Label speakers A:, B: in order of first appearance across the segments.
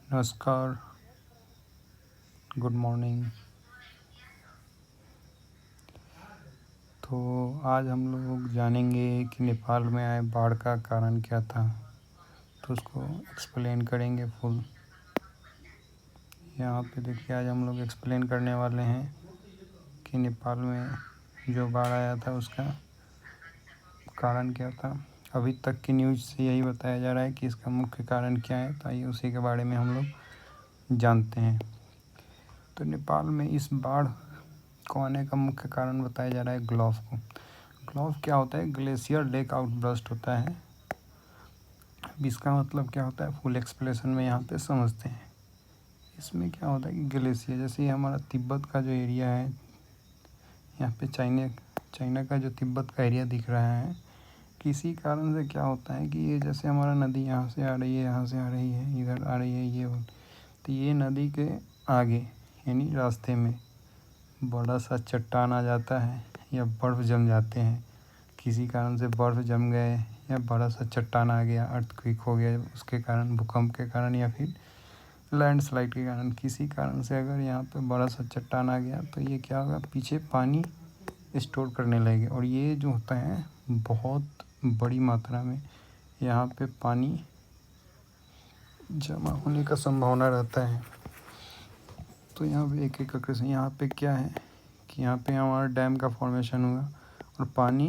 A: नमस्कार, good morning. तो आज हम लोग जानेंगे कि नेपाल में आए बाढ़ का कारण क्या था, तो उसको एक्सप्लेन करेंगे फुल। यहाँ पे देखिए, आज हम लोग एक्सप्लेन करने वाले हैं कि नेपाल में जो बाढ़ आया था उसका कारण क्या था। अभी तक की न्यूज़ से यही बताया जा रहा है कि इसका मुख्य कारण क्या है, तो आइए उसी के बारे में हम लोग जानते हैं। तो नेपाल में इस बाढ़ को आने का मुख्य कारण बताया जा रहा है ग्लोव को। ग्लोव क्या होता है? ग्लेशियर लेक आउटबर्स्ट होता है। अब इसका मतलब क्या होता है, फुल एक्सप्लेनेशन में यहाँ पे समझते हैं। इसमें क्या होता है कि ग्लेशियर, जैसे ये हमारा तिब्बत का जो एरिया है, यहाँ पे चाइना का जो तिब्बत का एरिया दिख रहा है, किसी कारण से क्या होता है कि ये जैसे हमारा नदी यहाँ से आ रही है, यहाँ से आ रही है, इधर आ रही है, तो ये नदी के आगे यानी रास्ते में बड़ा सा चट्टान आ जाता है या बर्फ़ जम जाते हैं। किसी कारण से बर्फ़ जम गए या बड़ा सा चट्टान आ गया, अर्थक्वेक हो गया उसके कारण, भूकंप के कारण या फिर लैंडस्लाइड के कारण, किसी कारण से अगर यहाँ पे बड़ा सा चट्टान आ गया तो ये क्या होगा, पीछे पानी स्टोर करने लगेगा। और ये जो होता है बहुत बड़ी मात्रा में यहाँ पे पानी जमा होने का संभावना रहता है। तो यहाँ पे एक एक करके से यहाँ पे क्या है कि यहाँ पे हमारा डैम का फॉर्मेशन हुआ और पानी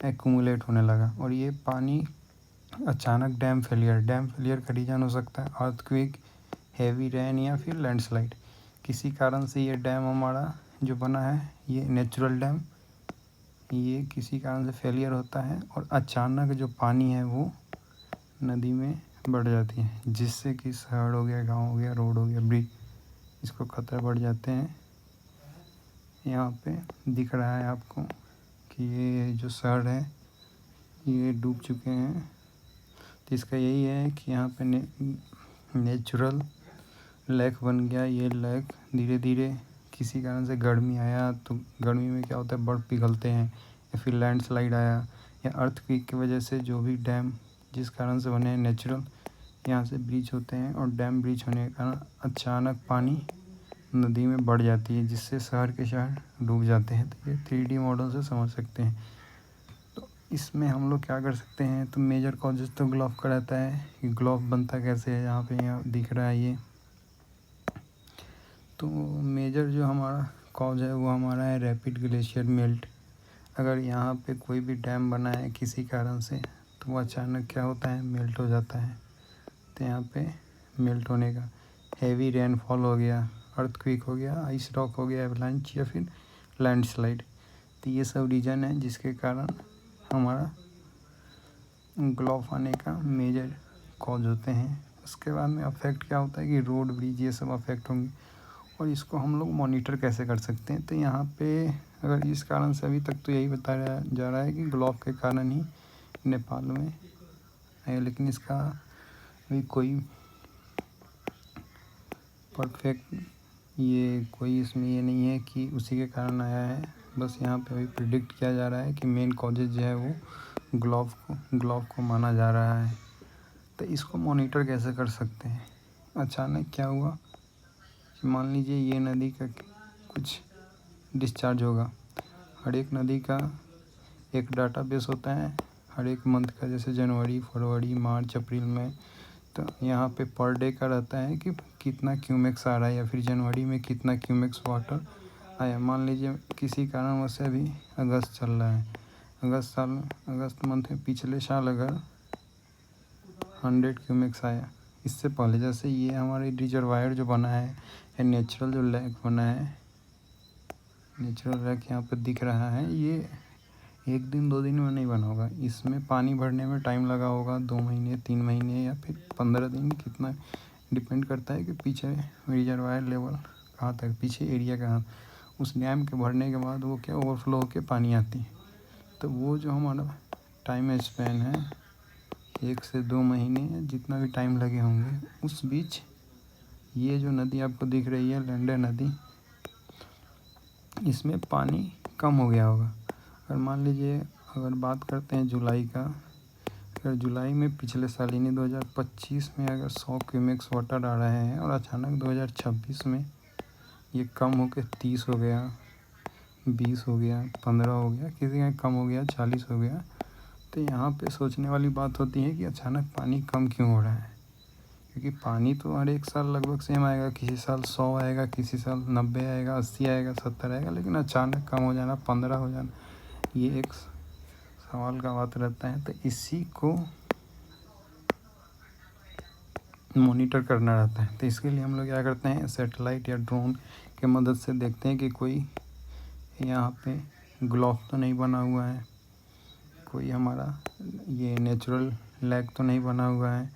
A: एक्यूमुलेट होने लगा। और ये पानी अचानक डैम फेलियर का रीज़न हो सकता है अर्थक्वेक, हैवी रेन या फिर लैंडस्लाइड। किसी कारण से ये डैम हमारा जो बना है, ये नेचुरल डैम, ये किसी कारण से फेलियर होता है और अचानक जो पानी है वो नदी में बढ़ जाती है, जिससे कि शहर हो गया, गांव हो गया, रोड हो गया, ब्रिज, इसको खतरा बढ़ जाते हैं। यहाँ पे दिख रहा है आपको कि ये जो शहर है ये डूब चुके हैं। तो इसका यही है कि यहाँ पे नेचुरल लेक बन गया। ये लेक धीरे धीरे किसी कारण से गर्मी आया तो गर्मी में क्या होता है, बर्फ़ पिघलते हैं, या फिर लैंडस्लाइड आया या अर्थक्वेक की वजह से जो भी डैम जिस कारण से बने हैं नेचुरल, यहाँ से ब्रीच होते हैं और डैम ब्रीच होने के कारण अचानक पानी नदी में बढ़ जाती है, जिससे शहर के शहर डूब जाते हैं। तो ये 3D मॉडल से समझ सकते हैं। तो इसमें हम लोग क्या कर सकते हैं, तो मेजर कॉजेज तो ग्लोव का रहता है कि ग्लोव बनता कैसे है। यहाँ दिख रहा है ये। तो मेजर जो हमारा कॉज है वो हमारा है रैपिड ग्लेशियर मेल्ट। अगर यहाँ पे कोई भी डैम बना है किसी कारण से, तो वो अचानक क्या होता है, मेल्ट हो जाता है। तो यहाँ पे मेल्ट होने का, हैवी रेनफॉल हो गया, अर्थक्वेक हो गया, आइस रॉक हो गया, एवलांच या फिर लैंडस्लाइड। तो ये सब रीज़न है जिसके कारण हमारा ग्लोव आने का मेजर कॉज होते हैं। उसके बाद में अफेक्ट क्या होता है कि रोड, ब्रिज, ये सब अफेक्ट होंगे। और इसको हम लोग मॉनिटर कैसे कर सकते हैं, तो यहाँ पे अगर इस कारण से अभी तक तो यही बताया जा रहा है कि ग्लोव के कारण ही नेपाल में है, लेकिन इसका अभी कोई परफेक्ट कोई इसमें ये नहीं है कि उसी के कारण आया है। बस यहाँ पे अभी प्रिडिक्ट किया जा रहा है कि मेन कॉजेज जो है वो ग्लोव को माना जा रहा है। तो इसको मॉनिटर कैसे कर सकते हैं, अचानक क्या हुआ कि मान लीजिए ये नदी का कुछ डिस्चार्ज होगा। हर एक नदी का एक डाटाबेस होता है हर एक मंथ का, जैसे जनवरी, फरवरी, मार्च, अप्रैल में। तो यहाँ पे पर डे का रहता है कि कितना क्यूमेक्स आ रहा है, या फिर जनवरी में कितना क्यूमेक्स वाटर आया। मान लीजिए किसी कारणवश से अभी अगस्त चल रहा है, अगस्त मंथ में पिछले साल अगर 100 क्यूमेक्स आया, इससे पहले जैसे ये हमारे रिजर्वायर जो बना है या नेचुरल जो लेक बना है, नेचुरल लेक यहाँ पर दिख रहा है, ये 1 दिन 2 दिन में नहीं बना होगा। इसमें पानी भरने में टाइम लगा होगा, 2 महीने, 3 महीने या फिर 15 दिन, कितना डिपेंड करता है कि पीछे रिजर्वायर लेवल कहाँ तक, पीछे एरिया कहाँ। उस डैम के भरने के बाद वो क्या ओवरफ्लो होकर पानी आती है। तो वो जो हमारा टाइम स्पेन है 1 से 2 महीने, जितना भी टाइम लगे होंगे, उस बीच ये जो नदी आपको दिख रही है, लंडे नदी, इसमें पानी कम हो गया होगा। अगर मान लीजिए अगर बात करते हैं जुलाई का, अगर जुलाई में पिछले साल यानी 2025 में अगर 100 क्यूमेक्स वाटर आ रहे हैं और अचानक 2026 में ये कम होकर 30 हो गया, 20 हो गया, 15 हो गया, किसी का कम हो गया, 40 हो गया, तो यहाँ पे सोचने वाली बात होती है कि अचानक पानी कम क्यों हो रहा है। क्योंकि पानी तो हर एक साल लगभग सेम आएगा, किसी साल 100 आएगा, किसी साल 90 आएगा, 80 आएगा, 70 आएगा, लेकिन अचानक कम हो जाना, 15 हो जाना, ये एक सवाल का बात रहता है। तो इसी को मॉनिटर करना रहता है। तो इसके लिए हम लोग क्या करते हैं, सैटेलाइट या ड्रोन के मदद से देखते हैं कि कोई यहाँ पे ग्लोव तो नहीं बना हुआ है, कोई हमारा ये नेचुरल लैग तो नहीं बना हुआ है।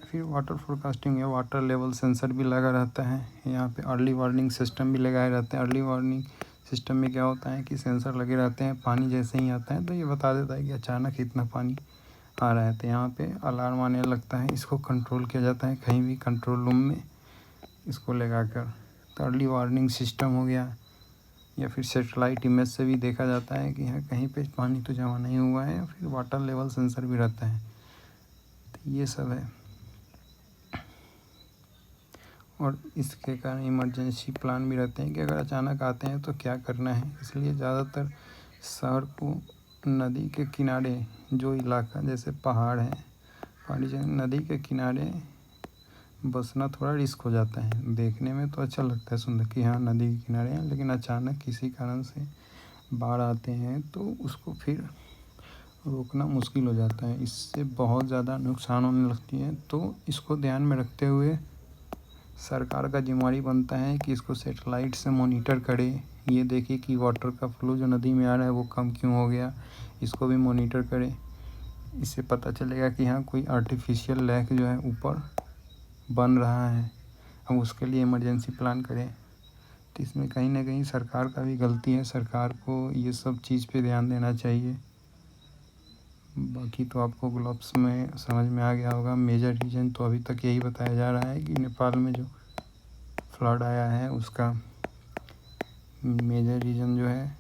A: फिर वाटर फोरकास्टिंग या वाटर लेवल सेंसर भी लगा रहता है। यहाँ पे अर्ली वार्निंग सिस्टम भी लगाए रहते हैं। अर्ली वार्निंग सिस्टम में क्या होता है कि सेंसर लगे रहते हैं, पानी जैसे ही आता है तो ये बता देता है कि अचानक इतना पानी आ रहा है, तो यहाँ पे अलार्म आने लगता है। इसको कंट्रोल किया जाता है कहीं भी कंट्रोल रूम में इसको लगा कर। तो अर्ली वार्निंग सिस्टम हो गया, या फिर सेटेलाइट इमेज से भी देखा जाता है कि यहाँ कहीं पे पानी तो जमा नहीं हुआ है। फिर वाटर लेवल सेंसर भी रहता है। तो ये सब है। और इसके कारण इमरजेंसी प्लान भी रहते हैं कि अगर अचानक आते हैं तो क्या करना है। इसलिए ज़्यादातर शहर को नदी के किनारे जो इलाका जैसे पहाड़ है, पहाड़ी जगह नदी के किनारे बसना थोड़ा रिस्क हो जाता है। देखने में तो अच्छा लगता है सुंदर कि हाँ नदी के किनारे हैं, लेकिन अचानक किसी कारण से बाढ़ आते हैं तो उसको फिर रोकना मुश्किल हो जाता है। इससे बहुत ज़्यादा नुकसान होने लगती है। तो इसको ध्यान में रखते हुए सरकार का जिम्मेवारी बनता है कि इसको सेटेलाइट से मॉनिटर करे, ये देखे कि वाटर का फ्लो जो नदी में आ रहा है वो कम क्यों हो गया, इसको भी मॉनिटर करे। इससे पता चलेगा कि हाँ कोई आर्टिफिशियल लैक जो है ऊपर बन रहा है, अब उसके लिए इमरजेंसी प्लान करें। तो इसमें कहीं ना कहीं सरकार का भी गलती है। सरकार को ये सब चीज़ पे ध्यान देना चाहिए। बाकी तो आपको ग्लोब्स में समझ में आ गया होगा। मेजर रीज़न तो अभी तक यही बताया जा रहा है कि नेपाल में जो फ्लड आया है उसका मेजर रीज़न जो है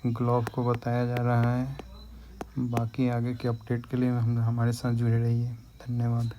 A: ग्लोव को बताया जा रहा है। बाकी आगे के अपडेट के लिए हम हमारे साथ जुड़े रहिए। धन्यवाद।